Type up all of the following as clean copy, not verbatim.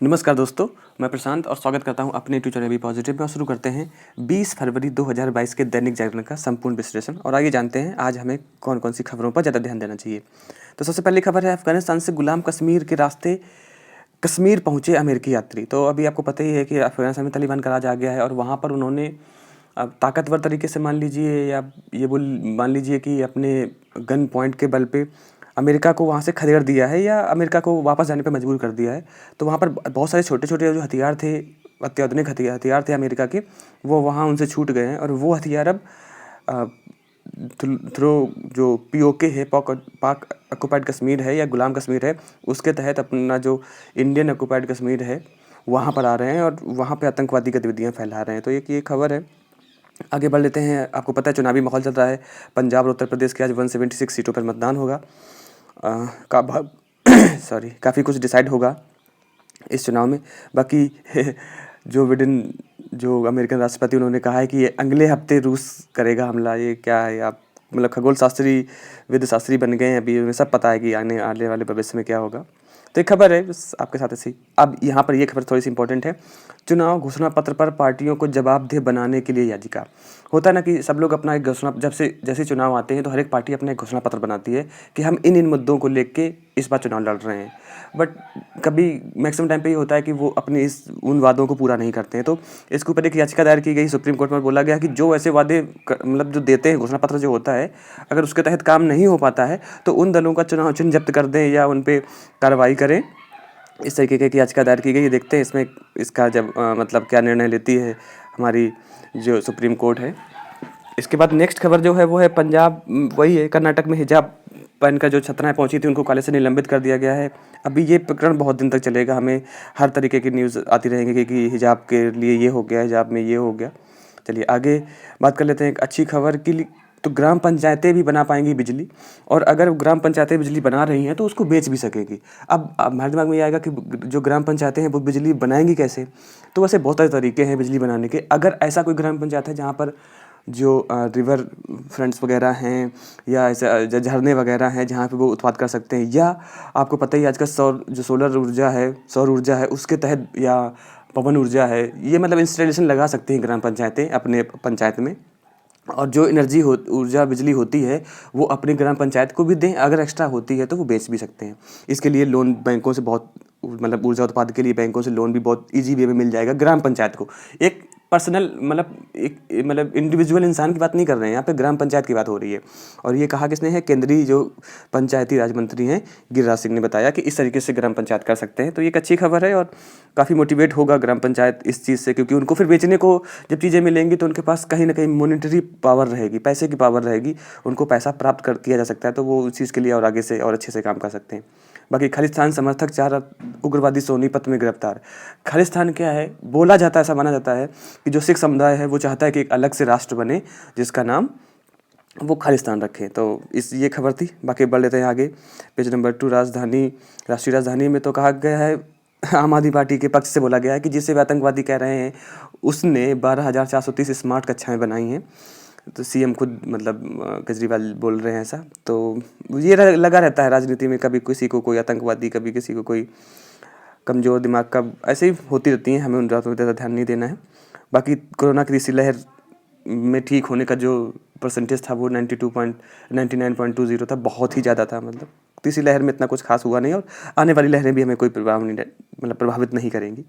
नमस्कार दोस्तों, मैं प्रशांत और स्वागत करता हूं अपने यूट्यूब चैनल बी पॉजिटिव में। और शुरू करते हैं 20 फरवरी 2022 के दैनिक जागरण का संपूर्ण विश्लेषण। और आइए जानते हैं आज हमें कौन कौन सी खबरों पर ज़्यादा ध्यान देना चाहिए। तो सबसे पहली खबर है, अफगानिस्तान से गुलाम कश्मीर के रास्ते कश्मीर पहुंचे अमेरिकी यात्री। तो अभी आपको पता ही है कि अफगानिस्तान में तालिबान का राज आ गया है और वहाँ पर उन्होंने अब ताकतवर तरीके से मान लीजिए या ये बोल मान लीजिए कि अपने गन पॉइंट के बल पे अमेरिका को वहाँ से खदेड़ दिया है या अमेरिका को वापस जाने पे मजबूर कर दिया है। तो वहाँ पर बहुत सारे छोटे-छोटे जो हथियार थे, अत्याधुनिक हथियार थे अमेरिका के, वो वहाँ उनसे छूट गए हैं और वो हथियार अब अ, थ्रो जो पीओके है, पाक ऑक्युपाइड कश्मीर है या गुलाम कश्मीर है, उसके तहत अपना जो इंडियन ऑक्युपाइड कश्मीर है, वहाँ पर आ रहे हैं और वहाँ पे आतंकवादी गतिविधियाँ फैला रहे हैं। तो एक ये खबर है। आगे बढ़ लेते हैं। आपको पता है चुनावी माहौल चल रहा है। पंजाब और उत्तर प्रदेश के आज 176 सीटों पर मतदान होगा। का भा सॉरी काफ़ी कुछ डिसाइड होगा इस चुनाव में। बाकी जो बिडेन जो अमेरिकन राष्ट्रपति, उन्होंने कहा है कि ये अगले हफ्ते रूस करेगा हमला। ये क्या है, आप मतलब खगोल शास्त्री, वेद शास्त्री बन गए हैं अभी, उन्हें सब पता है कि आने आने वाले भविष्य में क्या होगा। तो एक खबर है बस आपके साथ ऐसी। अब यहाँ पर ये खबर थोड़ी सी इंपॉर्टेंट है। चुनाव घोषणा पत्र पर पार्टियों को जवाबदेह बनाने के लिए याचिका। होता है ना कि सब लोग अपना एक घोषणा, जब से जैसे चुनाव आते हैं तो हर एक पार्टी अपना एक घोषणा पत्र बनाती है कि हम इन मुद्दों को लेके इस बार चुनाव लड़ रहे हैं। बट कभी मैक्सिमम टाइम पे ये होता है कि वो अपने इस उन वादों को पूरा नहीं करते हैं। तो इसके ऊपर एक याचिका दायर की गई सुप्रीम कोर्ट में। बोला गया कि जो ऐसे वादे मतलब जो देते हैं, घोषणा पत्र जो होता है, अगर उसके तहत काम नहीं हो पाता है तो उन दलों का चुनाव चिन्ह जब्त कर दें या उन पर कार्रवाई करें। इस तरीके की याचिका दायर की गई है। देखते हैं इसमें इसका जब मतलब क्या निर्णय लेती है हमारी जो सुप्रीम कोर्ट है। इसके बाद नेक्स्ट खबर जो है वो है पंजाब, वही है, कर्नाटक में हिजाब पहनकर जो छात्राएं पहुंची थी उनको कॉलेज से निलंबित कर दिया गया है। अभी ये प्रकरण बहुत दिन तक चलेगा। हमें हर तरीके की न्यूज़ आती रहेंगी कि हिजाब के लिए ये हो गया, हिजाब में ये हो गया। चलिए आगे बात कर लेते हैं एक अच्छी खबर की। तो ग्राम पंचायतें भी बना पाएंगी बिजली, और अगर ग्राम पंचायतें बिजली बना रही हैं तो उसको बेच भी सकेंगी। अब हमारे दिमाग में ये आएगा कि जो ग्राम पंचायतें हैं वो बिजली बनाएंगी कैसे। तो वैसे बहुत सारे तरीके हैं बिजली बनाने के। अगर ऐसा कोई ग्राम पंचायत है जहाँ पर जो रिवर फ्रंट्स वगैरह हैं या ऐसे झरने वगैरह हैं जहाँ पे वो उत्पाद कर सकते हैं, या आपको पता ही आजकल सौर ऊर्जा है उसके तहत, या पवन ऊर्जा है, ये मतलब इंस्टॉलेशन लगा सकती हैं ग्राम पंचायतें अपने पंचायत में। और जो एनर्जी हो ऊर्जा बिजली होती है वो अपनी ग्राम पंचायत को भी दें, अगर एक्स्ट्रा होती है तो वो बेच भी सकते हैं। इसके लिए लोन बैंकों से बहुत मतलब ऊर्जा उत्पादन के लिए बैंकों से लोन भी बहुत ईजी वे में मिल जाएगा ग्राम पंचायत को। एक पर्सनल मतलब इंडिविजुअल इंसान की बात नहीं कर रहे हैं यहाँ पे, ग्राम पंचायत की बात हो रही है। और ये कहा किसने है, केंद्रीय जो पंचायती राज मंत्री हैं गिरिराज सिंह ने बताया कि इस तरीके से ग्राम पंचायत कर सकते हैं। तो ये एक अच्छी खबर है और काफ़ी मोटिवेट होगा ग्राम पंचायत इस चीज़ से, क्योंकि उनको फिर बेचने को जब चीज़ें मिलेंगी तो उनके पास कहीं ना कहीं मॉनिटरी पावर रहेगी, पैसे की पावर रहेगी, उनको पैसा प्राप्त कर किया जा सकता है। तो वो उस चीज़ के लिए और आगे से और अच्छे से काम कर सकते हैं। बाकी खालिस्तान समर्थक 4 उग्रवादी सोनीपत में गिरफ्तार। खालिस्तान क्या है, बोला जाता है, ऐसा माना जाता है कि जो सिख समुदाय है वो चाहता है कि एक अलग से राष्ट्र बने जिसका नाम वो खालिस्तान रखें। तो इस ये खबर थी। बाकी बढ़ लेते हैं आगे। पेज नंबर 2, राष्ट्रीय राजधानी में तो कहा गया है, आम आदमी पार्टी के पक्ष से बोला गया है कि जिसे वे आतंकवादी कह रहे हैं उसने 12,430 स्मार्ट कक्षाएं बनाई हैं। तो सीएम खुद मतलब केजरीवाल बोल रहे हैं ऐसा। तो ये लगा रहता है राजनीति में, कभी किसी को कोई आतंकवादी, कभी किसी को कोई कमज़ोर दिमाग का, ऐसे ही होती रहती हैं। हमें उन बातों पर ज़्यादा ध्यान नहीं देना है। बाकी कोरोना की तीसरी लहर में ठीक होने का जो परसेंटेज था वो 99.20 था, बहुत ही ज़्यादा था। मतलब तीसरी लहर में इतना कुछ खास हुआ नहीं और आने वाली लहरें भी हमें कोई प्रभावित नहीं करेंगी।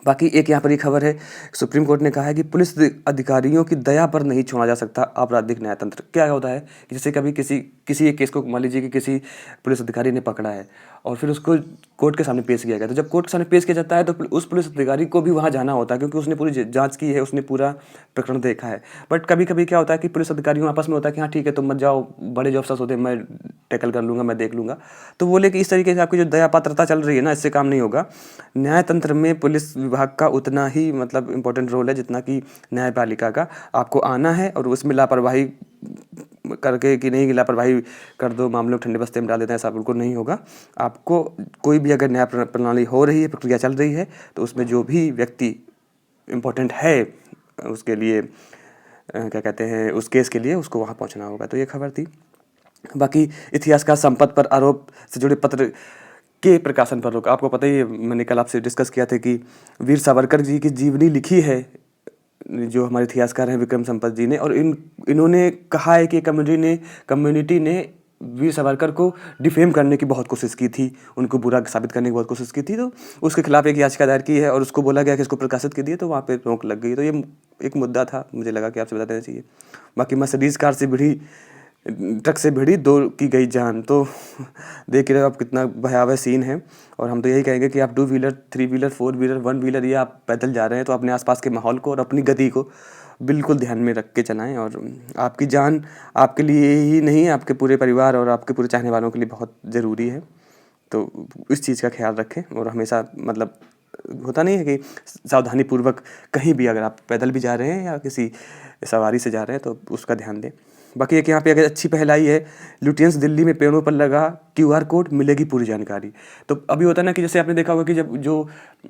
बाकी एक यहाँ पर ये खबर है, सुप्रीम कोर्ट ने कहा है कि पुलिस अधिकारियों की दया पर नहीं छोड़ा जा सकता आपराधिक न्यायतंत्र। क्या होता है कि जैसे कभी किसी एक केस को मान लीजिए कि किसी पुलिस अधिकारी ने पकड़ा है और फिर उसको कोर्ट के सामने पेश किया गया। तो जब कोर्ट के सामने पेश किया जाता है तो उस पुलिस अधिकारी को भी वहाँ जाना होता है, क्योंकि उसने पूरी जांच की है, उसने पूरा प्रकरण देखा है। बट कभी कभी क्या होता है कि पुलिस अधिकारियों आपस में होता है कि हाँ ठीक है तुम मत जाओ, बड़े जो अफसर होते हैं, मैं टैकल कर लूँगा, मैं देख लूँगा। तो बोले कि इस तरीके से आपकी जो दया पात्रता चल रही है ना, इससे काम नहीं होगा। न्यायतंत्र में पुलिस विभाग का उतना ही मतलब इम्पोर्टेंट रोल है जितना कि न्यायपालिका का। आपको आना है और उसमें लापरवाही करके कि नहीं, लापरवाही कर दो, मामलों को ठंडे बस्ते में डाल देते हैं, ऐसा बिल्कुल नहीं होगा। आपको कोई भी अगर न्याय प्रणाली हो रही है, प्रक्रिया चल रही है, तो उसमें जो भी व्यक्ति इम्पोर्टेंट है उसके लिए क्या कहते हैं, उस केस के लिए उसको वहाँ पहुँचना होगा। तो ये खबर थी। बाकी इतिहासकार संपत पर आरोप से जुड़े पत्र के प्रकाशन पर रोक। आपको पता ही है, मैंने कल आपसे डिस्कस किया था कि वीर सावरकर जी की जीवनी लिखी है जो हमारे इतिहासकार हैं विक्रम संपत जी ने, और इन्होंने कहा है कि कम्युनिटी ने वीर सावरकर को डिफेम करने की बहुत कोशिश की थी, उनको बुरा साबित करने की बहुत कोशिश की थी, तो उसके खिलाफ एक याचिका दायर की है और उसको बोला गया कि इसको प्रकाशित कीजिए, तो वहाँ पे रोक लग गई। तो ये एक मुद्दा था, मुझे लगा कि आपसे बता देना चाहिए। बाकी मर्सिडीज कार से भिड़ी ट्रक से भिड़ी 2 की गई जान, तो देख रहे हो आप कितना भयावह सीन है। और हम तो यही कहेंगे कि आप 2 व्हीलर, 3 व्हीलर, 4 व्हीलर, 1 व्हीलर या आप पैदल जा रहे हैं तो अपने आसपास के माहौल को और अपनी गति को बिल्कुल ध्यान में रख के चलाएं। और आपकी जान आपके लिए ही नहीं, आपके पूरे परिवार और आपके पूरे चाहने वालों के लिए बहुत ज़रूरी है। तो इस चीज़ का ख्याल रखें और हमेशा मतलब होता नहीं है कि सावधानी पूर्वक कहीं भी अगर आप पैदल भी जा रहे हैं या किसी सवारी से जा रहे हैं तो उसका ध्यान दें। बाकी एक यहाँ पे अगर अच्छी पहल आई है, लुटियंस दिल्ली में पेड़ों पर लगा QR कोड, मिलेगी पूरी जानकारी। तो अभी होता है ना कि जैसे आपने देखा होगा कि जब जो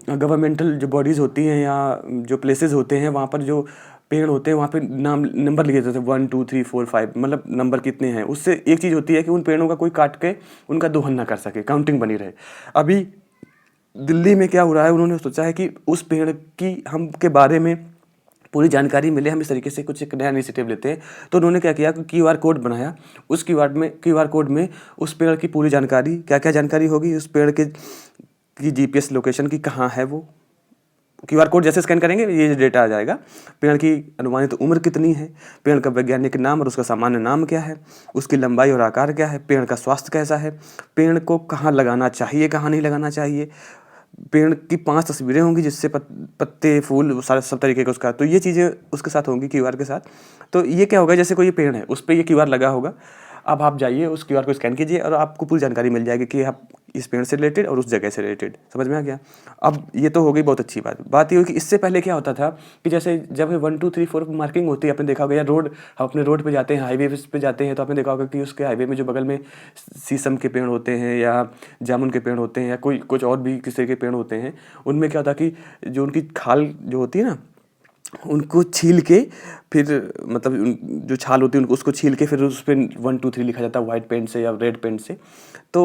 गवर्नमेंटल जो बॉडीज़ होती हैं या जो प्लेसेस होते हैं वहाँ पर जो पेड़ होते हैं वहाँ पे नाम नंबर लिखे जाते हैं 1 2 3 4 5, मतलब नंबर कितने हैं। उससे एक चीज़ होती है कि उन पेड़ों का कोई काट के उनका दोहन ना कर सके, काउंटिंग बनी रहे। अभी दिल्ली में क्या हो रहा है, उन्होंने सोचा है कि उस पेड़ की हम के बारे में पूरी जानकारी मिले, हम इस तरीके से कुछ एक नया इनिशिएटिव लेते हैं। तो उन्होंने क्या किया कि QR कोड बनाया, उस QR कोड में उस पेड़ की पूरी जानकारी, क्या क्या जानकारी होगी, उस पेड़ के की GPS लोकेशन की कहाँ है वो, QR कोड जैसे स्कैन करेंगे ये डेटा आ जाएगा। पेड़ की अनुमानित उम्र कितनी है, पेड़ का वैज्ञानिक नाम और उसका सामान्य नाम क्या है, उसकी लंबाई और आकार क्या है, पेड़ का स्वास्थ्य कैसा है, पेड़ को कहाँ लगाना चाहिए कहाँ नहीं लगाना चाहिए, पेड़ की 5 तस्वीरें होंगी जिससे पत्ते फूल सारे सब तरीके का उसका, तो ये चीज़ें उसके साथ होंगी QR के साथ। तो ये क्या होगा, जैसे कोई ये पेड़ है उस पर ये QR लगा होगा, अब आप जाइए उस QR को स्कैन कीजिए और आपको पूरी जानकारी मिल जाएगी कि आप इस पेड़ से रिलेटेड और उस जगह से रिलेटेड। समझ में आ गया? अब ये तो हो गई बहुत अच्छी बात ये हुई कि इससे पहले क्या होता था कि जैसे जब 1 2 3 4 मार्किंग होती है, आपने देखा होगा, या रोड हम अपने रोड पे जाते हैं, हाईवे पे जाते हैं, तो आपने देखा होगा कि उसके हाईवे में जो बगल में शीशम के पेड़ होते हैं या जामुन के पेड़ होते हैं या कोई कुछ और भी किसी के पेड़ होते हैं, उनमें क्या होता है कि जो उनकी खाल जो होती है ना, उनको छील के फिर मतलब जो छाल होती है उनको उसको छील के फिर उस पर 1 2 3 लिखा जाता है वाइट पेंट से या रेड पेंट से। तो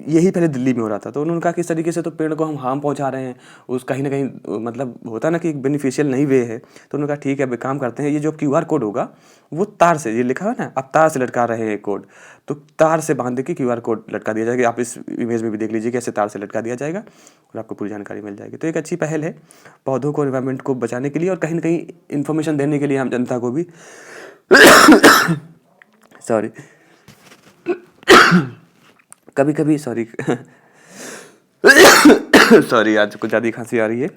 यही पहले दिल्ली में हो रहा था। तो उन्होंने कहा कि इस तरीके से तो पेड़ को हम हार्म पहुंचा रहे हैं, उस कहीं ना कहीं मतलब होता है ना कि एक बेनिफिशियल नहीं वे है। तो उन्होंने कहा ठीक है, अब काम करते हैं, ये जो QR कोड होगा वो तार से, ये लिखा है ना आप तार से लटका रहे हैं कोड, तो तार से बांध के QR कोड लटका दिया जाएगा। आप इस इमेज में भी देख लीजिए कैसे तार से लटका दिया जाएगा और आपको पूरी जानकारी मिल जाएगी। तो एक अच्छी पहल है पौधों को, एनवायरनमेंट को बचाने के लिए और कहीं ना कहीं इन्फॉर्मेशन देने के लिए आम जनता को भी। सॉरी कभी कभी सॉरी सॉरी आज कुछ ज़्यादा खांसी आ रही है।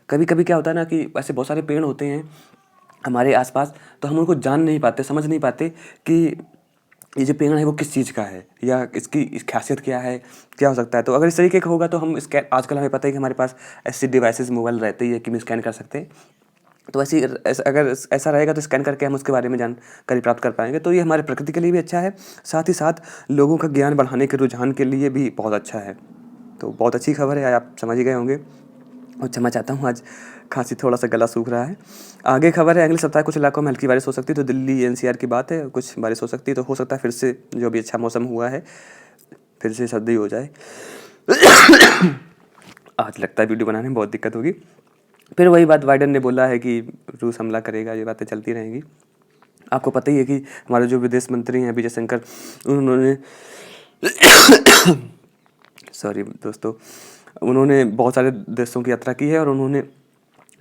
कभी कभी क्या होता है ना कि ऐसे बहुत सारे पेड़ होते हैं हमारे आसपास, तो हम उनको जान नहीं पाते, समझ नहीं पाते कि ये जो पेड़ है वो किस चीज़ का है या इसकी खासियत क्या है, क्या हो सकता है। तो अगर इस तरीके का होगा तो हम स्कैन, आजकल हमें पता है कि हमारे पास ऐसे डिवाइसेस मोबाइल रहते ही है कि हम स्कैन कर सकते हैं। तो अगर ऐसा रहेगा तो स्कैन करके हम उसके बारे में जानकारी प्राप्त कर पाएंगे। तो ये हमारे प्रकृति के लिए भी अच्छा है, साथ ही साथ लोगों का ज्ञान बढ़ाने के रुझान के लिए भी बहुत अच्छा है। तो बहुत अच्छी खबर है, आप समझ ही गए होंगे। और क्षमा चाहता हूँ, आज खांसी थोड़ा सा गला सूख रहा है। आगे खबर है, अगले सप्ताह कुछ इलाकों में हल्की बारिश हो सकती है। तो दिल्ली NCR की बात है, कुछ बारिश हो सकती है। तो हो सकता है फिर से जो भी अच्छा मौसम हुआ है फिर से सर्दी हो जाए। आज लगता है वीडियो बनाने में बहुत दिक्कत होगी। फिर वही बात, बाइडन ने बोला है कि रूस हमला करेगा, ये बातें चलती रहेंगी। आपको पता ही है कि हमारे जो विदेश मंत्री हैं विजय शंकर, उन्होंने सॉरी दोस्तों, उन्होंने बहुत सारे देशों की यात्रा की है और उन्होंने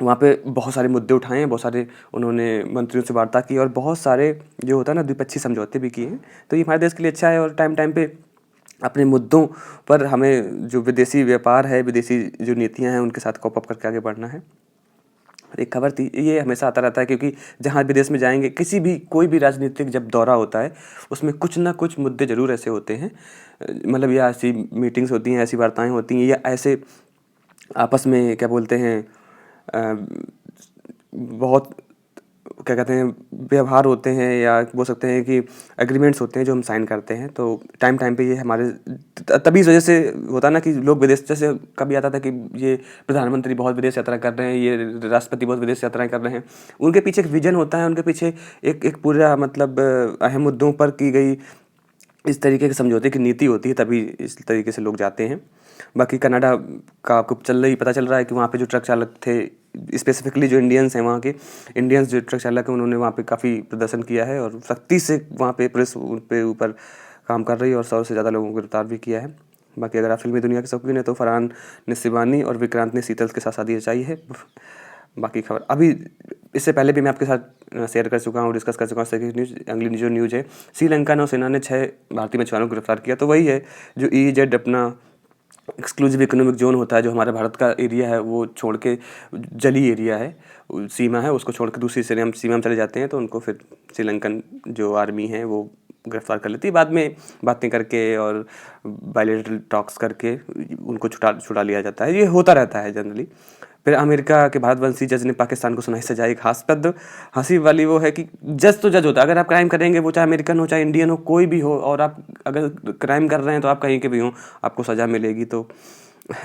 वहाँ पे बहुत सारे मुद्दे उठाए हैं, बहुत सारे उन्होंने मंत्रियों से वार्ता की और बहुत सारे जो होता है ना द्विपक्षीय समझौते भी किए हैं। तो ये हमारे देश के लिए अच्छा है और टाइम पे अपने मुद्दों पर हमें जो विदेशी व्यापार है, विदेशी जो नीतियाँ हैं उनके साथ कॉप अप करके आगे बढ़ना है। एक खबर थी, ये हमेशा आता रहता है क्योंकि जहाँ विदेश में जाएंगे, किसी भी कोई भी राजनीतिक जब दौरा होता है उसमें कुछ ना कुछ मुद्दे ज़रूर ऐसे होते हैं, मतलब या ऐसी मीटिंग्स होती हैं, ऐसी वार्ताएं होती हैं या ऐसे आपस में क्या बोलते हैं बहुत क्या कहते हैं व्यवहार होते हैं या बोल सकते हैं कि एग्रीमेंट्स होते हैं जो हम साइन करते हैं। तो टाइम पे ये हमारे तभी इस वजह से होता है ना कि लोग विदेश, जैसे कभी आता था कि ये प्रधानमंत्री बहुत विदेश यात्रा कर रहे हैं, ये राष्ट्रपति बहुत विदेश यात्राएं कर रहे हैं। उनके पीछे एक विजन होता है, उनके पीछे एक पूरा मतलब अहम मुद्दों पर की गई इस तरीके के समझौते की नीति होती है, तभी इस तरीके से लोग जाते हैं। बाकी कनाडा का आपको पता चल रहा है कि वहाँ पे जो ट्रक चालक थे, स्पेसिफिकली जो इंडियंस हैं, वहाँ के इंडियंस जो ट्रक चालक हैं, उन्होंने वहाँ पे काफ़ी प्रदर्शन किया है और सख्ती से वहाँ पे पुलिस उन पे ऊपर काम कर रही है और 100 से ज़्यादा लोगों को गिरफ्तार भी किया है। बाकी अगर आप फिल्मी दुनिया के शौकीन हैं तो फरहान ने शिबानी और विक्रांत ने शीतल के साथ शादी रचाई है। बाकी खबर अभी इससे पहले भी मैं आपके साथ शेयर कर चुका हूँ, डिस्कस कर चुका हूँ। सेकंड न्यूज़, अगली जो न्यूज़ है, श्रीलंका नौसेना ने 6 भारतीय मछुआरों को गिरफ्तार किया। तो वही है जो EEZ अपना एक्सक्लूसिव इकोनॉमिक जोन होता है, जो हमारा भारत का एरिया है, वो छोड़ के जली एरिया है, सीमा है, उसको छोड़ के दूसरी सीमा में चले जाते हैं, तो उनको फिर श्रीलंकन जो आर्मी है वो गिरफ्तार कर लेती है। बाद में बातें करके और बायलैटरल टॉक्स करके उनको छुड़ा लिया जाता है। ये होता रहता है जनरली। फिर अमेरिका के भारतवंशी जज ने पाकिस्तान को सुनाई सजा। एक हास्यास्पद हंसी वाली वो है कि जज तो जज होता है, अगर आप क्राइम करेंगे, वो चाहे अमेरिकन हो चाहे इंडियन हो, कोई भी हो, और आप अगर क्राइम कर रहे हैं तो आप कहीं के भी हों, आपको सज़ा मिलेगी। तो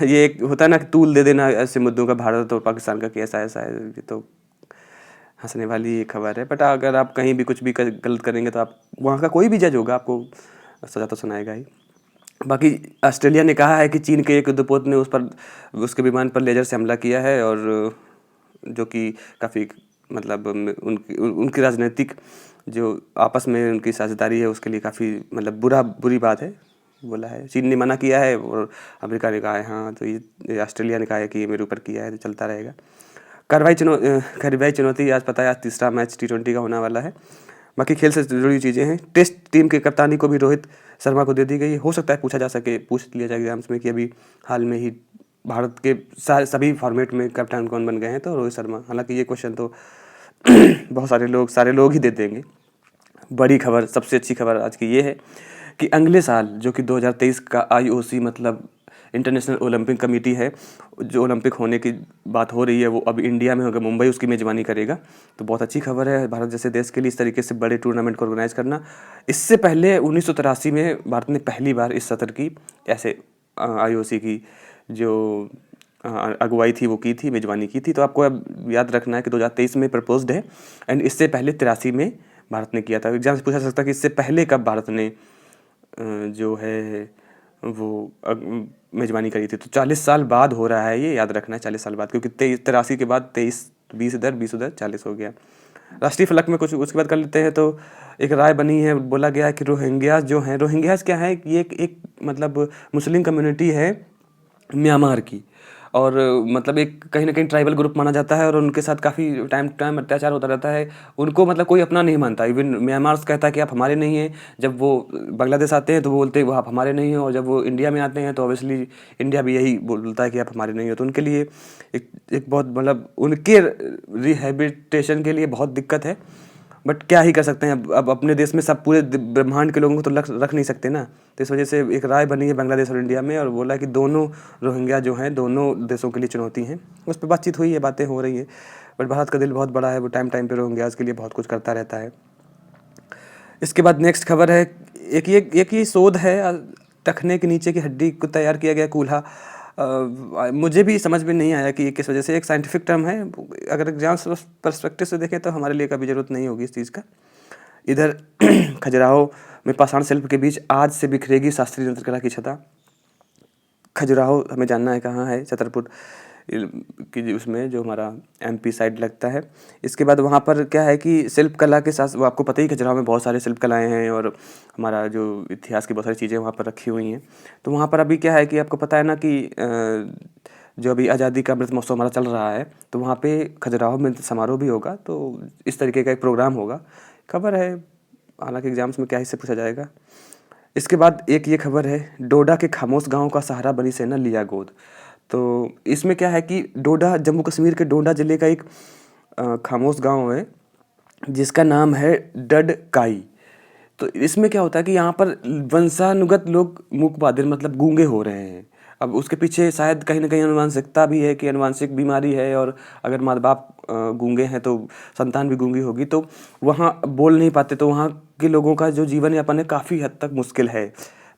ये एक होता है ना कि तूल दे देना ऐसे मुद्दों का, भारत और पाकिस्तान का, कि ऐसा ऐसा है। ये तो हंसने वाली ये खबर है। बट अगर आप कहीं भी कुछ भी गलत करेंगे तो आप, वहाँ का कोई भी जज होगा, आपको सज़ा तो सुनाएगा ही। बाकी ऑस्ट्रेलिया ने कहा है कि चीन के एक युद्धपोत ने उसके विमान पर लेजर से हमला किया है, और जो कि काफ़ी मतलब उनकी राजनीतिक जो आपस में उनकी साझेदारी है, उसके लिए काफ़ी मतलब बुरी बात है, बोला है। चीन ने मना किया है और अमेरिका ने कहा है हाँ, तो ये ऑस्ट्रेलिया ने कहा है कि ये मेरे ऊपर किया है, तो चलता रहेगा। कार्रवाई चुनौती, आज पता है आज तीसरा मैच T20 का होने वाला है। बाकी खेल से जुड़ी चीज़ें हैं। टेस्ट टीम की कप्तानी को भी रोहित शर्मा को दे दी गई। हो सकता है पूछ लिया जाए एग्जाम्स में कि अभी हाल में ही भारत के सभी फॉर्मेट में कप्तान कौन बन गए हैं, तो रोहित शर्मा। हालांकि ये क्वेश्चन तो बहुत सारे लोग ही दे देंगे। बड़ी खबर, सबसे अच्छी खबर आज की ये है कि अगले साल जो कि 2023 का IOC मतलब इंटरनेशनल ओलंपिक कमेटी है, जो ओलंपिक होने की बात हो रही है, वो अब इंडिया में होगा, मुंबई उसकी मेज़बानी करेगा। तो बहुत अच्छी खबर है भारत जैसे देश के लिए इस तरीके से बड़े टूर्नामेंट को ऑर्गेनाइज करना। इससे पहले 1983 में भारत ने पहली बार इस सत्र की ऐसे IOC की जो अगुवाई थी वो की थी, मेज़बानी की थी। तो आपको अब याद रखना है कि 2023 में प्रपोज्ड है, एंड इससे पहले 83 में भारत ने किया था। एग्जाम से पूछा जा सकता है कि इससे पहले कब भारत ने जो है वो मेज़बानी करी थी। तो 40 साल बाद हो रहा है ये, याद रखना है 40 साल बाद, क्योंकि 83 के बाद 20 इधर 40 हो गया। राष्ट्रीय फलक में कुछ उसके बाद कर लेते हैं। तो एक राय बनी है, बोला गया है कि रोहिंग्यास जो हैं, रोहिंग्यास क्या है, ये एक मतलब मुस्लिम कम्युनिटी है म्यांमार की, और मतलब एक कहीं ना कहीं ट्राइबल ग्रुप माना जाता है, और उनके साथ काफ़ी टाइम अत्याचार होता रहता है। उनको मतलब कोई अपना नहीं मानता। इवन म्यांमार कहता है कि आप हमारे नहीं हैं। जब वो बांग्लादेश आते हैं तो वो बोलते हैं वो आप हमारे नहीं हैं, और जब वो इंडिया में आते हैं तो ऑब्वियसली इंडिया भी यही बोलता है कि आप हमारे नहीं हो। तो उनके लिए एक बहुत मतलब उनके रिहेबिटेशन के लिए बहुत दिक्कत है। बट क्या ही कर सकते हैं, अब अपने देश में सब पूरे ब्रह्मांड के लोगों को तो रख नहीं सकते ना। तो इस वजह से एक राय बनी है बांग्लादेश और इंडिया में, और बोला कि दोनों रोहिंग्या जो हैं दोनों देशों के लिए चुनौती हैं। उस पर बातचीत हुई है, बातें हो रही है। बट भारत का दिल बहुत बड़ा है, वो टाइम पे रोहिंग्याज के लिए बहुत कुछ करता रहता है। इसके बाद नेक्स्ट खबर है, एक ये शोध है, टखने के नीचे की हड्डी को तैयार किया गया कूल्हा। मुझे भी समझ में नहीं आया कि ये किस वजह से, एक साइंटिफिक टर्म है। अगर एग्जाम पर्सपेक्टिव से देखें तो हमारे लिए कभी ज़रूरत नहीं होगी इस चीज़ का। इधर खजुराहो में पाषाण शिल्प के बीच आज से बिखरेगी शास्त्रीय नृत्यकला की छटा। खजुराहो हमें जानना है कहाँ है, छतरपुर की उसमें जो हमारा MP साइड लगता है। इसके बाद वहाँ पर क्या है कि शिल्प कला के साथ, वो आपको पता ही खजुराहो में बहुत सारे शिल्प कलाएँ हैं, और हमारा जो इतिहास की बहुत सारी चीज़ें वहाँ पर रखी हुई हैं। तो वहाँ पर अभी क्या है कि आपको पता है ना कि जो अभी आज़ादी का अमृत महोत्सव हमारा चल रहा है, तो वहाँ पे खजुराहो में समारोह भी होगा। तो इस तरीके का एक प्रोग्राम होगा। खबर है, हालांकि एग्जाम्स में क्या इससे पूछा जाएगा। इसके बाद एक ये खबर है, डोडा के खामोश गांव का सहारा बनी सेना लिया गोद। तो इसमें क्या है कि डोडा, जम्मू कश्मीर के डोडा ज़िले का एक खामोश गांव है जिसका नाम है डडकाई। तो इसमें क्या होता है कि यहाँ पर वंशानुगत लोग मूक बधिर मतलब गूंगे हो रहे हैं। अब उसके पीछे शायद कहीं ना कहीं अनुवांशिकता भी है कि अनुवांशिक बीमारी है, और अगर माँ बाप गूंगे हैं तो संतान भी गूंगी होगी। तो वहाँ बोल नहीं पाते, तो वहाँ के लोगों का जो जीवन यापन है काफ़ी हद तक मुश्किल है।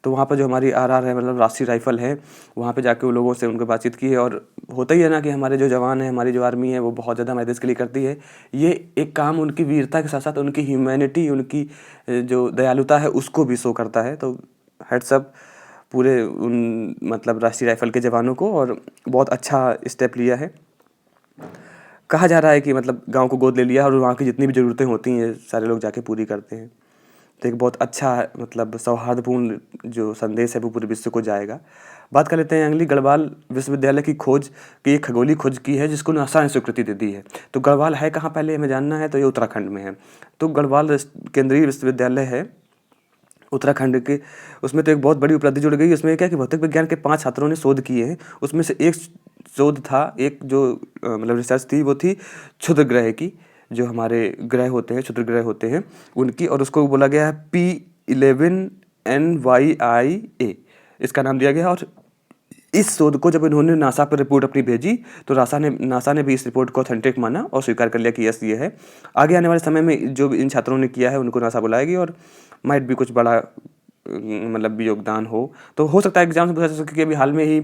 तो वहाँ पर जो हमारी आरआर है, मतलब राष्ट्रीय राइफल है, वहाँ पे जाके वो लोगों से उनके बातचीत की है। और होता ही है ना कि हमारे जो जवान हैं, हमारी जो आर्मी है, वो बहुत ज़्यादा हमारे देश के लिए करती है। ये एक काम उनकी वीरता के साथ साथ उनकी ह्यूमैनिटी, उनकी जो दयालुता है, उसको भी शो करता है। तो हेड्स अप पूरे उन मतलब राष्ट्रीय राइफल के जवानों को, और बहुत अच्छा स्टेप लिया है। कहा जा रहा है कि मतलब गाँव को गोद ले लिया और वहाँ की जितनी भी ज़रूरतें होती हैं सारे लोग जाके पूरी करते हैं। तो एक बहुत अच्छा मतलब सौहार्दपूर्ण जो संदेश है वो पूरे विश्व को जाएगा। बात कर लेते हैं अगली, गढ़वाल विश्वविद्यालय की खोज की, एक खगोलीय खोज की है जिसको नासा ने स्वीकृति दे दी है। तो गढ़वाल है कहाँ पहले हमें जानना है, तो ये उत्तराखंड में है। तो गढ़वाल केंद्रीय विश्वविद्यालय है उत्तराखंड के, उसमें तो एक बहुत बड़ी उपलब्धि जुड़ गई। उसमें क्या है कि भौतिक विज्ञान के 5 छात्रों ने शोध किए हैं। उसमें से एक शोध था, एक जो मतलब रिसर्च थी, वो थी क्षुद्र ग्रह की, जो हमारे ग्रह होते हैं, क्षुद्र ग्रह होते हैं उनकी, और उसको बोला गया है P11NYIA, इसका नाम दिया गया। और इस शोध को जब इन्होंने नासा पर रिपोर्ट अपनी भेजी, तो नासा ने भी इस रिपोर्ट को ऑथेंटिक माना और स्वीकार कर लिया कि यस ये है। आगे आने वाले समय में जो इन छात्रों ने किया है उनको नासा बुलाएगी, और माइट भी कुछ बड़ा मतलब योगदान हो। तो हो सकता है एग्जाम से पूछा जा सके कि अभी हाल में ही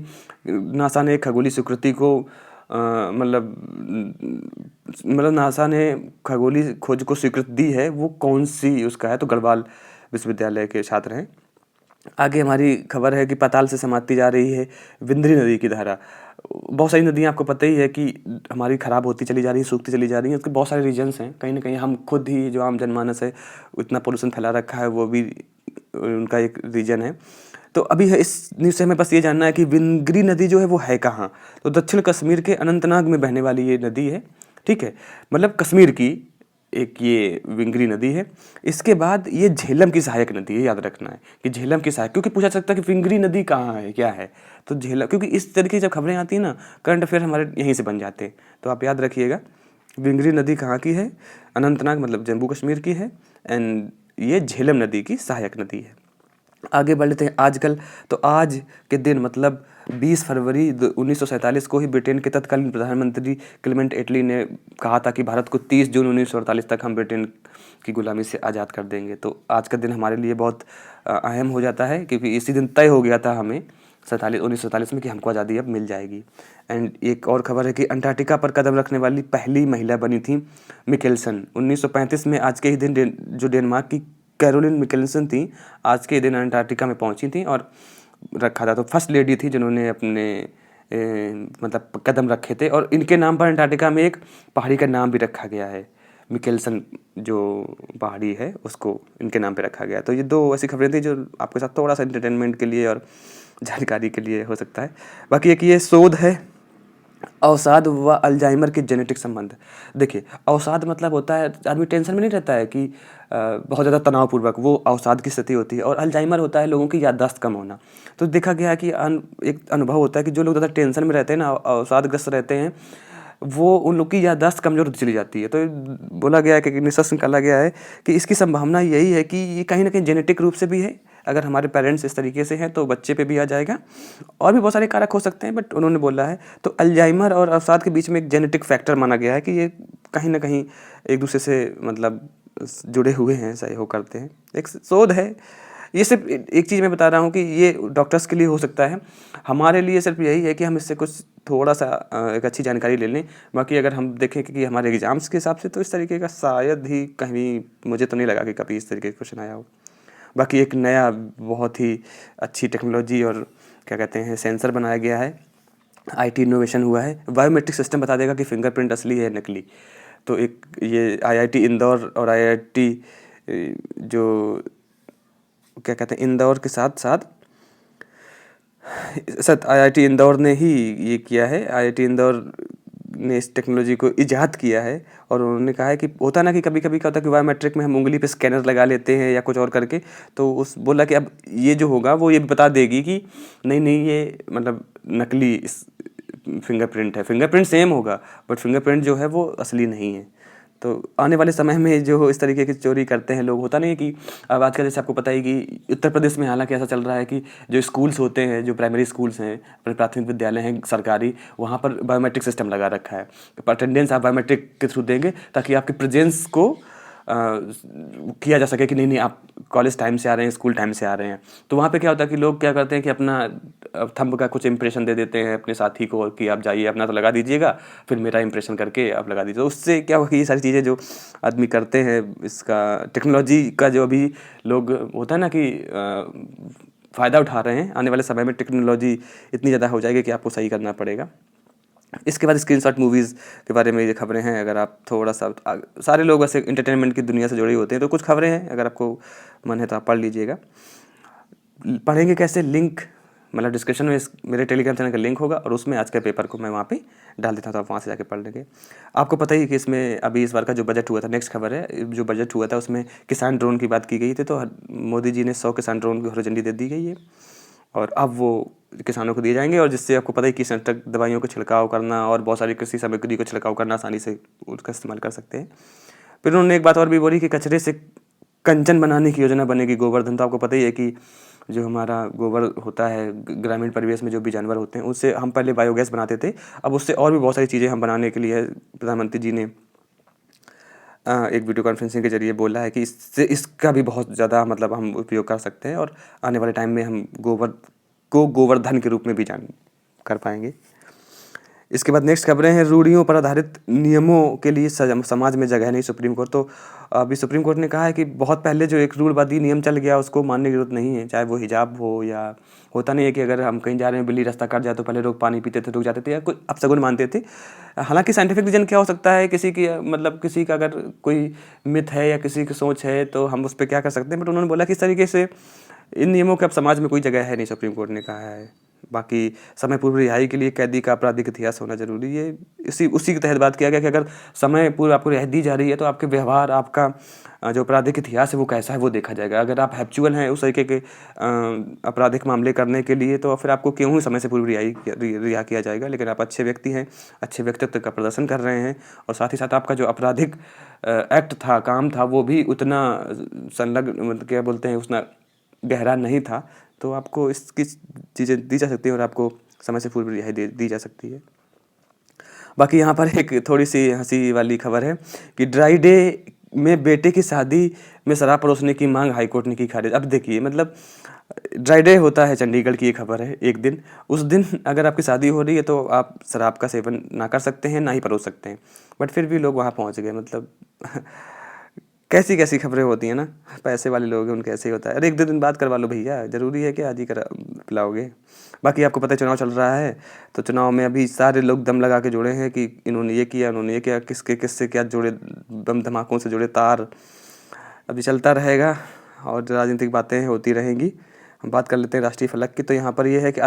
नासा ने खगोलीय स्वीकृति को मतलब नासा ने खगोलीय खोज को स्वीकृति दी है, वो कौन सी उसका है, तो गढ़वाल विश्वविद्यालय के छात्र हैं। आगे हमारी खबर है कि पाताल से समाप्ति जा रही है विंध्री नदी की धारा। बहुत सारी नदियाँ आपको पता ही है कि हमारी ख़राब होती चली जा रही है, सूखती चली जा रही हैं। उसके बहुत सारे रीजन्स हैं, कहीं ना कहीं हम खुद ही, जो आम जनमानस है, इतना पोल्यूशन फैला रखा है, वो भी उनका एक रीजन है। तो अभी है इस न्यूज़ से हमें बस ये जानना है कि विंध्री नदी जो है वो है कहाँ। तो दक्षिण कश्मीर के अनंतनाग में बहने वाली ये नदी है, ठीक है, मतलब कश्मीर की एक ये विंगरी नदी है। इसके बाद ये झेलम की सहायक नदी है, याद रखना है कि झेलम की सहायक, क्योंकि पूछा जा सकता है कि विंगरी नदी कहाँ है, क्या है, तो झेलम, क्योंकि इस तरीके की जब खबरें आती हैं ना, करंट अफेयर हमारे यहीं से बन जाते हैं। तो आप याद रखिएगा विंगरी नदी कहाँ की है, अनंतनाग मतलब जम्मू कश्मीर की है, एंड ये झेलम नदी की सहायक नदी है। आगे बढ़ लेते हैं आजकल। तो आज के दिन मतलब 20 फरवरी 1947 को ही ब्रिटेन के तत्कालीन प्रधानमंत्री क्लेमेंट एटली ने कहा था कि भारत को 30 जून 1948 तक हम ब्रिटेन की गुलामी से आज़ाद कर देंगे। तो आज का दिन हमारे लिए बहुत अहम हो जाता है, क्योंकि इसी दिन तय हो गया था हमें 1947 में कि हमको आज़ादी अब मिल जाएगी। एंड एक और खबर है कि अंटार्कटिका पर कदम रखने वाली पहली महिला बनी थी मिकेल्सन। 1935 में आज के ही दिन जो डेनमार्क की कैरोलिन मिकेल्सन थी, आज के दिन अंटार्कटिका में पहुंची थी और रखा था। तो फर्स्ट लेडी थी जिन्होंने अपने मतलब कदम रखे थे, और इनके नाम पर अंटार्कटिका में एक पहाड़ी का नाम भी रखा गया है, मिकेल्सन जो पहाड़ी है उसको इनके नाम पे रखा गया। तो ये 2 ऐसी खबरें थी जो आपके साथ थोड़ा सा एंटरटेनमेंट के लिए और जानकारी के लिए हो सकता है। बाकी एक ये शोध है अवसाद व अल्जाइमर के जेनेटिक संबंध। देखिए, अवसाद मतलब होता है आदमी टेंशन में नहीं रहता है कि बहुत ज़्यादा तनावपूर्वक, वो अवसाद की स्थिति होती है। और अल्जाइमर होता है लोगों की याददाश्त कम होना। तो देखा गया है कि एक अनुभव होता है कि जो लोग ज़्यादा टेंशन में रहते हैं ना, अवसादग्रस्त रहते हैं, वो उन लोग की याददाश्त कमज़ोर होती चली जाती है। तो बोला गया है कि निष्कर्ष निकाला गया है कि इसकी संभावना यही है कि ये कहीं ना कहीं जेनेटिक रूप से भी है। अगर हमारे पेरेंट्स इस तरीके से हैं तो बच्चे पे भी आ जाएगा, और भी बहुत सारे कारक हो सकते हैं, बट उन्होंने बोला है। तो अल्जाइमर और अवसाद के बीच में एक जेनेटिक फैक्टर माना गया है कि ये कहीं ना कहीं एक दूसरे से मतलब जुड़े हुए हैं, सहयोग करते हैं। एक शोध है। ये सिर्फ एक चीज़ मैं बता रहा हूँ कि ये डॉक्टर्स के लिए हो सकता है, हमारे लिए सिर्फ यही है कि हम इससे कुछ थोड़ा सा एक अच्छी जानकारी ले लें। बाकी अगर हम देखें कि हमारे एग्ज़ाम्स के हिसाब से तो इस तरीके का शायद ही कहीं, मुझे तो नहीं लगा कि कभी इस तरीके का क्वेश्चन आया हो। बाकी एक नया बहुत ही अच्छी टेक्नोलॉजी और क्या कहते हैं सेंसर बनाया गया है, आईटी इनोवेशन हुआ है। बायोमेट्रिक सिस्टम बता देगा कि फिंगरप्रिंट असली है नकली। तो एक ये आईआईटी इंदौर और आईआईटी जो क्या कहते हैं इंदौर के साथ साथ आईआईटी इंदौर ने ही ये किया है। आईआईटी इंदौर ने इस टेक्नोलॉजी को इजाद किया है, और उन्होंने कहा है कि होता ना कि कभी कभी क्या होता है कि बायोमेट्रिक में हम उंगली पे स्कैनर लगा लेते हैं या कुछ और करके, तो उस बोला कि अब ये जो होगा वो ये बता देगी कि नहीं नहीं ये मतलब नकली फिंगरप्रिंट है। फिंगरप्रिंट सेम होगा बट फिंगरप्रिंट जो है वो असली नहीं है। तो आने वाले समय में जो इस तरीके की चोरी करते हैं लोग, होता नहीं है कि अब आजकल जैसे आपको पता ही कि उत्तर प्रदेश में हालांकि ऐसा चल रहा है कि जो स्कूल्स होते हैं, जो प्राइमरी स्कूल्स हैं, प्राथमिक विद्यालय हैं सरकारी, वहाँ पर बायोमेट्रिक सिस्टम लगा रखा है। अटेंडेंस आप बायोमेट्रिक के थ्रू देंगे ताकि आपके प्रेजेंस को किया जा सके कि नहीं नहीं आप कॉलेज टाइम से आ रहे हैं, स्कूल टाइम से आ रहे हैं। तो वहाँ पे क्या होता है कि लोग क्या करते हैं कि अपना थंब का कुछ इंप्रेशन दे देते हैं अपने साथी को कि आप जाइए अपना तो लगा दीजिएगा, फिर मेरा इंप्रेशन करके आप लगा दीजिए। तो उससे क्या होगा कि ये सारी चीज़ें जो आदमी करते हैं, इसका टेक्नोलॉजी का जो अभी लोग होता है ना कि फ़ायदा उठा रहे हैं, आने वाले समय में टेक्नोलॉजी इतनी ज़्यादा हो जाएगी कि आपको सही करना पड़ेगा। इसके बाद स्क्रीनशॉट मूवीज़ के बारे में ये खबरें हैं। अगर आप थोड़ा सा सारे लोग वैसे एंटरटेनमेंट की दुनिया से जुड़े होते हैं, तो कुछ खबरें हैं, अगर आपको मन है तो आप पढ़ लीजिएगा। पढ़ेंगे कैसे? लिंक मतलब डिस्क्रिप्शन में मेरे टेलीग्राम चैनल का लिंक होगा और उसमें आज के पेपर को मैं वहाँ पे डाल देता हूँ, तो आप वहाँ से जाके पढ़ लेंगे। आपको पता ही है कि इसमें अभी इस बार का जो बजट हुआ था, नेक्स्ट खबर है, जो बजट हुआ था उसमें किसान ड्रोन की बात की गई थी। तो मोदी जी ने 100 किसान ड्रोन की हरी झंडी दे दी गई है और अब वो किसानों को दिए जाएंगे। और जिससे आपको पता है कि कीटनाशक दवाइयों का छिड़काव करना और बहुत सारी कृषि सामग्री को छिड़काव करना आसानी से उसका इस्तेमाल कर सकते हैं। फिर उन्होंने एक बात और भी बोली कि कचरे से कंचन बनाने की योजना बनेगी, गोवर्धन। तो आपको पता ही है कि जो हमारा गोबर होता है ग्रामीण परिवेश में जो भी जानवर होते हैं, उससे हम पहले बायोगैस बनाते थे। अब उससे और भी बहुत सारी चीज़ें हम बनाने के लिए प्रधानमंत्री जी ने एक वीडियो कॉन्फ्रेंसिंग के जरिए बोला है कि इससे इसका भी बहुत ज़्यादा मतलब हम उपयोग कर सकते हैं और आने वाले टाइम में हम गोबर को गोवर्धन के रूप में भी जान कर पाएंगे। इसके बाद नेक्स्ट खबरें हैं, रूढ़ियों पर आधारित नियमों के लिए समाज में जगह नहीं, सुप्रीम कोर्ट। तो अभी सुप्रीम कोर्ट ने कहा है कि बहुत पहले जो एक रूढ़वादी नियम चल गया उसको मानने की जरूरत नहीं है, चाहे वो हिजाब हो या होता नहीं है कि अगर हम कहीं जा रहे हैं, बिल्ली रास्ता काट जाए तो पहले लोग पानी पीते थे, रुक जाते थे या कोई अपशगुन मानते थे। हालांकि साइंटिफिक रीजन क्या हो सकता है, किसी की मतलब किसी का अगर कोई मिथ है या किसी की सोच है तो हम उस पर क्या कर सकते हैं, बट उन्होंने बोला कि इस तरीके से इन नियमों के अब समाज में कोई जगह है नहीं, सुप्रीम कोर्ट ने कहा है। बाकी समय पूर्व रिहाई के लिए कैदी का आपराधिक इतिहास होना जरूरी है। उसी के तहत बात किया गया कि अगर समय पूर्व आपको रिहाई दी जा रही है तो आपके व्यवहार, आपका जो आपराधिक इतिहास है वो कैसा है वो देखा जाएगा। अगर आप हैप्चुअल हैं उस तरीके के आपराधिक मामले करने के लिए तो फिर आपको क्यों ही समय से पूर्व रिहा किया जाएगा। लेकिन आप अच्छे व्यक्ति हैं, अच्छे व्यक्तित्व का प्रदर्शन कर रहे हैं और साथ ही साथ आपका जो आपराधिक एक्ट था, काम था, वो भी उतना संलग्न मतलब क्या बोलते हैं उतना गहरा नहीं था, तो आपको इसकी चीज़ें दी जा सकती हैं और आपको समय से पूर्व रिहाई दी जा सकती है। बाकी यहाँ पर एक थोड़ी सी हंसी वाली खबर है कि ड्राई डे में बेटे की शादी में शराब परोसने की मांग हाईकोर्ट ने की खारिज। अब देखिए मतलब ड्राई डे होता है, चंडीगढ़ की ये खबर है, एक दिन, उस दिन अगर आपकी शादी हो रही है तो आप शराब का सेवन ना कर सकते हैं, ना ही परोस सकते हैं, बट फिर भी लोग वहाँ पहुँच गए। मतलब कैसी कैसी खबरें होती हैं ना, पैसे वाले लोग हैं उनके ऐसे ही होता है। अरे 1-2 दिन बाद करवा लो भैया, ज़रूरी है कि आज ही करा पिलाओगे। बाकी आपको पता है चुनाव चल रहा है, तो चुनाव में अभी सारे लोग दम लगा के जुड़े हैं कि इन्होंने ये किया, उन्होंने ये किया, किसके किससे क्या जुड़े, बम धमाकों से जुड़े तार अभी चलता रहेगा और राजनीतिक बातें होती रहेंगी। हम बात कर लेते हैं राष्ट्रीय फलक की। तो यहाँ पर यह है कि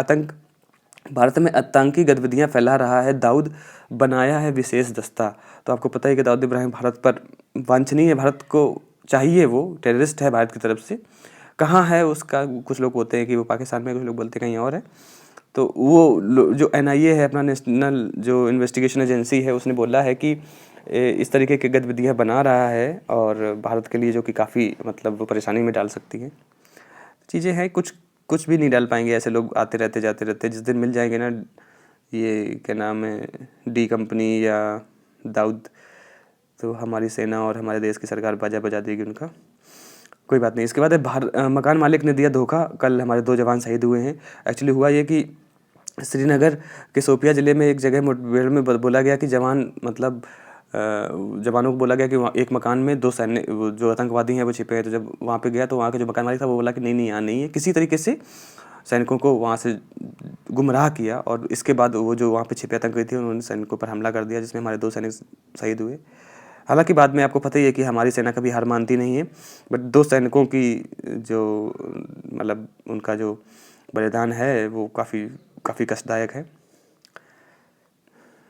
भारत में आतंकी गतिविधियां फैला रहा है दाऊद, बनाया है विशेष दस्ता। तो आपको पता है कि दाऊद इब्राहिम भारत पर वांछनीय है, भारत को चाहिए, वो टेररिस्ट है भारत की तरफ से। कहाँ है उसका, कुछ लोग बोलते हैं कि वो पाकिस्तान में, कुछ लोग बोलते हैं कहीं और है। तो वो जो NIA है, अपना नेशनल जो इन्वेस्टिगेशन एजेंसी है, उसने बोला है कि इस तरीके की गतिविधियाँ बना रहा है और भारत के लिए जो कि काफ़ी मतलब वो परेशानी में डाल सकती हैं चीज़ें हैं। कुछ भी नहीं डाल पाएंगे, ऐसे लोग आते रहते जाते रहते। जिस दिन मिल जाएंगे ना ये क्या नाम है, डी कंपनी या दाऊद, तो हमारी सेना और हमारे देश की सरकार बाजा बजा देगी उनका। कोई बात नहीं। इसके बाद मकान मालिक ने दिया धोखा, कल हमारे 2 जवान शहीद हुए हैं। एक्चुअली हुआ ये कि श्रीनगर के शोपिया ज़िले में एक जगह मुठभेड़ में बोला गया कि जवान मतलब जवानों को बोला गया कि वहाँ एक मकान में 2 सैन्य जो आतंकवादी हैं वो छिपे हैं। तो जब वहाँ पे गया तो वहाँ का जो मकान मालिक था वो बोला कि नहीं नहीं यहाँ नहीं है, किसी तरीके से सैनिकों को वहाँ से गुमराह किया और इसके बाद वो जो वहाँ पे छिपे आतंकवादी थे उन्होंने सैनिकों पर हमला कर दिया, जिसमें हमारे 2 सैनिक शहीद हुए। हालांकि बाद में आपको पता ही है कि हमारी सेना कभी हार मानती नहीं है, बट 2 सैनिकों की जो मतलब उनका जो बलिदान है वो काफ़ी कष्टदायक है।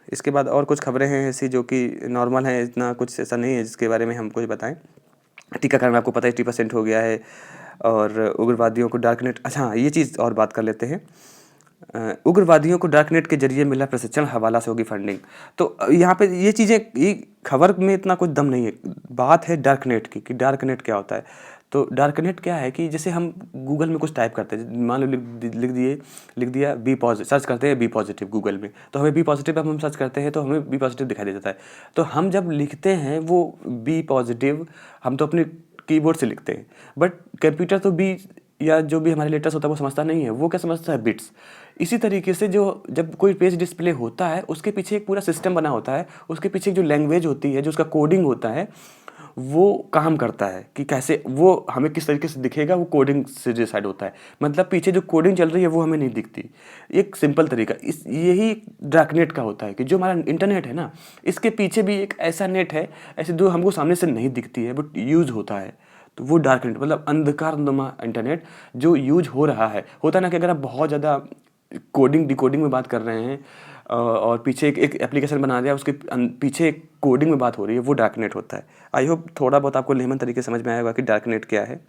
इसके बाद और कुछ खबरें हैं ऐसी जो कि नॉर्मल हैं, इतना कुछ ऐसा नहीं है जिसके बारे में हम कुछ बताएं। टीकाकरण में आपको पता है 80% हो गया है और उग्रवादियों को डार्कनेट, अच्छा ये चीज़ और बात कर लेते हैं। उग्रवादियों को डार्कनेट के जरिए मिला प्रशिक्षण, हवाला से होगी फंडिंग। तो यहाँ पे ये चीज़ें, ये खबर में इतना कुछ दम नहीं है, बात है डार्कनेट की कि डार्कनेट क्या होता है। तो डार्कनेट क्या है कि जैसे हम गूगल में कुछ टाइप करते हैं, मान लो लिख दिया बी पॉजिटिव, सर्च करते हैं बी पॉजिटिव गूगल में, तो हमें बी पॉजिटिव हम सर्च करते हैं तो हमें बी पॉजिटिव दिखाई दे जाता है। तो हम जब लिखते हैं वो बी पॉजिटिव, हम तो अपने कीबोर्ड से लिखते हैं, बट कंप्यूटर तो बी या जो भी हमारे लेटर्स होता है वो समझता नहीं है, वो क्या समझता है, बिट्स। इसी तरीके से जो जब कोई पेज डिस्प्ले होता है उसके पीछे एक पूरा सिस्टम बना होता है, उसके पीछे जो लैंग्वेज होती है, जो उसका कोडिंग होता है, वो काम करता है कि कैसे वो हमें किस तरीके से दिखेगा, वो कोडिंग से डिसाइड होता है। मतलब पीछे जो कोडिंग चल रही है वो हमें नहीं दिखती। एक सिंपल तरीका इस यही डार्कनेट का होता है कि जो हमारा इंटरनेट है ना, इसके पीछे भी एक ऐसा नेट है, ऐसे जो हमको सामने से नहीं दिखती है बट यूज़ होता है। तो वो डार्कनेट मतलब अंधकारनुमा इंटरनेट जो यूज हो रहा है। होता है ना कि अगर आप बहुत ज़्यादा कोडिंग डिकोडिंग में बात कर रहे हैं और पीछे एक एप्लीकेशन बना दिया, उसके पीछे एक कोडिंग में बात हो रही है, वो डार्कनेट होता है। आई होप थोड़ा बहुत आपको लेमन तरीके से समझ में आएगा कि डार्कनेट क्या है।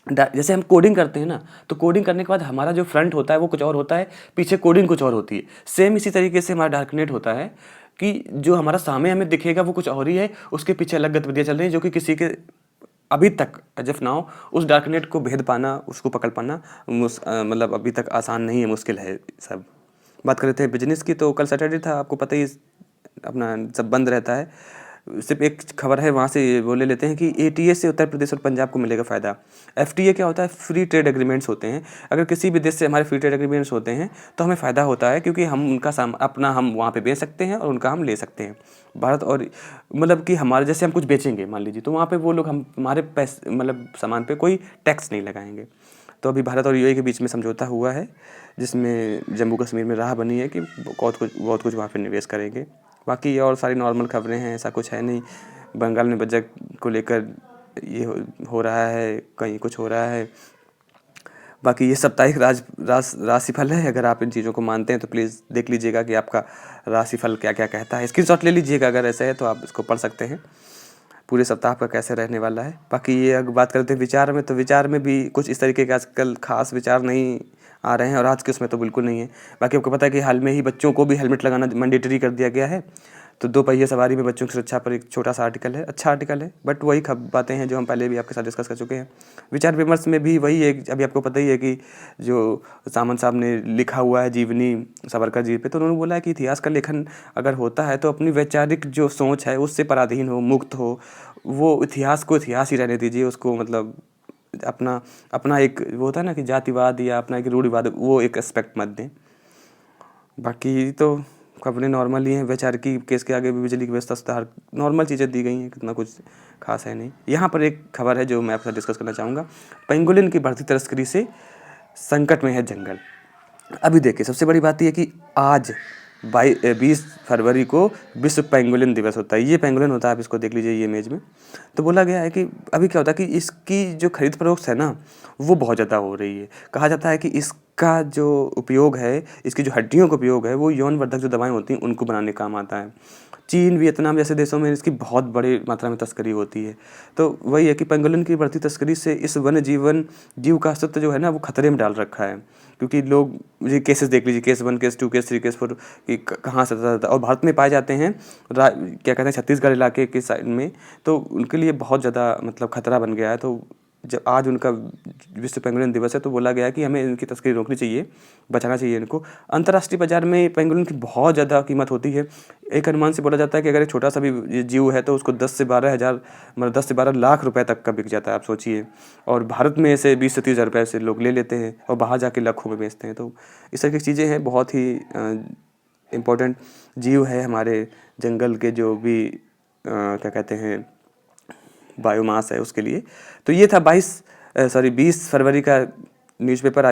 जैसे हम कोडिंग करते हैं ना, तो कोडिंग करने के बाद हमारा जो फ्रंट होता है वो कुछ और होता है, पीछे कोडिंग कुछ और होती है। सेम इसी तरीके से हमारा डार्कनेट होता है कि जो हमारा सामने हमें दिखेगा वो कुछ और ही है, उसके पीछे अलग गतिविधियाँ चल रही हैं जो कि किसी के अभी तक एज ऑफ नाउ उस डार्कनेट को भेद पाना, उसको पकड़ पाना मतलब अभी तक आसान नहीं है, मुश्किल है सब। बात कर रहे थे बिजनेस की, तो कल सैटरडे था, आपको पता ही अपना सब बंद रहता है। सिर्फ एक खबर है वहाँ से वो ले लेते हैं कि एटीए से उत्तर प्रदेश और पंजाब को मिलेगा फ़ायदा। एफटीए क्या होता है, फ्री ट्रेड एग्रीमेंट्स होते हैं। अगर किसी भी देश से हमारे फ्री ट्रेड एग्रीमेंट्स होते हैं तो हमें फ़ायदा होता है, क्योंकि हम उनका अपना हम वहाँ पे बेच सकते हैं और उनका हम ले सकते हैं। भारत और मतलब कि हमारे जैसे हम कुछ बेचेंगे मान लीजिए, तो वहाँ पे वो लोग हम हमारे पैसे मतलब सामान पे कोई टैक्स नहीं लगाएंगे। तो अभी भारत और यूएई के बीच में समझौता हुआ है, जिसमें जम्मू कश्मीर में राह बनी है कि बहुत कुछ वहाँ पे निवेश करेंगे। बाकी और सारी नॉर्मल खबरें हैं, ऐसा कुछ है नहीं। बंगाल में बजट को लेकर ये हो रहा है, कहीं कुछ हो रहा है। बाकी ये साप्ताहिक राशिफल है, अगर आप इन चीज़ों को मानते हैं तो प्लीज़ देख लीजिएगा कि आपका राशिफल क्या क्या कहता है। स्क्रीनशॉट ले लीजिएगा, अगर ऐसा है तो आप इसको पढ़ सकते हैं पूरे सप्ताह आपका कैसे रहने वाला है। बाकी ये अगर बात करते हैं विचार में, तो विचार में भी कुछ इस तरीके के आजकल खास विचार नहीं आ रहे हैं, और आज के उसमें तो बिल्कुल नहीं है। बाकी आपको पता है कि हाल में ही बच्चों को भी हेलमेट लगाना मैंडेटरी कर दिया गया है। तो 2 पहिया सवारी में बच्चों की सुरक्षा पर एक छोटा सा आर्टिकल है, अच्छा आर्टिकल है, बट वही बातें हैं जो हम पहले भी आपके साथ डिस्कस कर चुके हैं। विचार विमर्श में भी वही है, अभी आपको पता ही है कि जो सामंत साहब ने लिखा हुआ है जीवनी सावरकर जी पे, तो उन्होंने बोला है कि इतिहास का लेखन अगर होता है तो अपनी वैचारिक जो सोच है उससे पराधीन हो, मुक्त हो। वो इतिहास को इतिहास ही रहने दीजिए, उसको मतलब अपना एक वो होता है ना कि जातिवाद या अपना एक रूढ़िवाद, वो एक एस्पेक्ट मत दें। बाकी तो खबरें नॉर्मल ही हैं। वैचारिकी केस के आगे भी बिजली की व्यवस्था सुधार, नॉर्मल चीज़ें दी गई हैं, कितना कुछ खास है नहीं। यहाँ पर एक खबर है जो मैं आपके साथ डिस्कस करना चाहूँगा। पेंगोलिन की बढ़ती तस्करी से संकट में है जंगल। अभी देखिए, सबसे बड़ी बात यह कि आज 20 फरवरी को विश्व पेंगोलिन दिवस होता है। ये पेंगोलिन होता है, आप इसको देख लीजिए ये इमेज में। तो बोला गया है कि अभी क्या होता है कि इसकी जो खरीद फरोख्त है ना, वो बहुत ज़्यादा हो रही है। कहा जाता है कि इसका जो उपयोग है, इसकी जो हड्डियों का उपयोग है, वो यौनवर्धक जो दवाएं होती हैं उनको बनाने काम आता है। चीन, वियतनाम जैसे देशों में इसकी बहुत बड़ी मात्रा में तस्करी होती है। तो वही है कि पेंगोलिन की बढ़ती तस्करी से इस वन्य जीव का अस्तित्व जो है ना, वो खतरे में डाल रखा है। क्योंकि लोग ये केसेस देख लीजिए, केस 1, केस 2, केस 3, केस 4 कि कहाँ से ज़्यादा, और भारत में पाए जाते हैं क्या कहते हैं छत्तीसगढ़ इलाके के साइड में। तो उनके लिए बहुत ज़्यादा मतलब खतरा बन गया है। तो जब आज उनका विश्व पेंगुलिन दिवस है, तो बोला गया है कि हमें इनकी तस्करी रोकनी चाहिए, बचाना चाहिए इनको। अंतर्राष्ट्रीय बाजार में पेंगुलिन की बहुत ज़्यादा कीमत होती है। एक अनुमान से बोला जाता है कि अगर एक छोटा सा भी जीव है तो उसको 10 से 12 हज़ार मतलब 10 से 12 लाख रुपए तक का बिक जाता है, आप सोचिए। और भारत में ऐसे 20 से 30 हज़ार रुपये से लोग ले लेते हैं और बाहर जाके लाखों में बेचते हैं। तो इस तरह की चीज़ें हैं, बहुत ही इम्पोर्टेंट जीव है हमारे जंगल के, जो भी क्या कहते हैं बायोमास है उसके लिए। तो ये था 20 फरवरी का न्यूज़पेपर।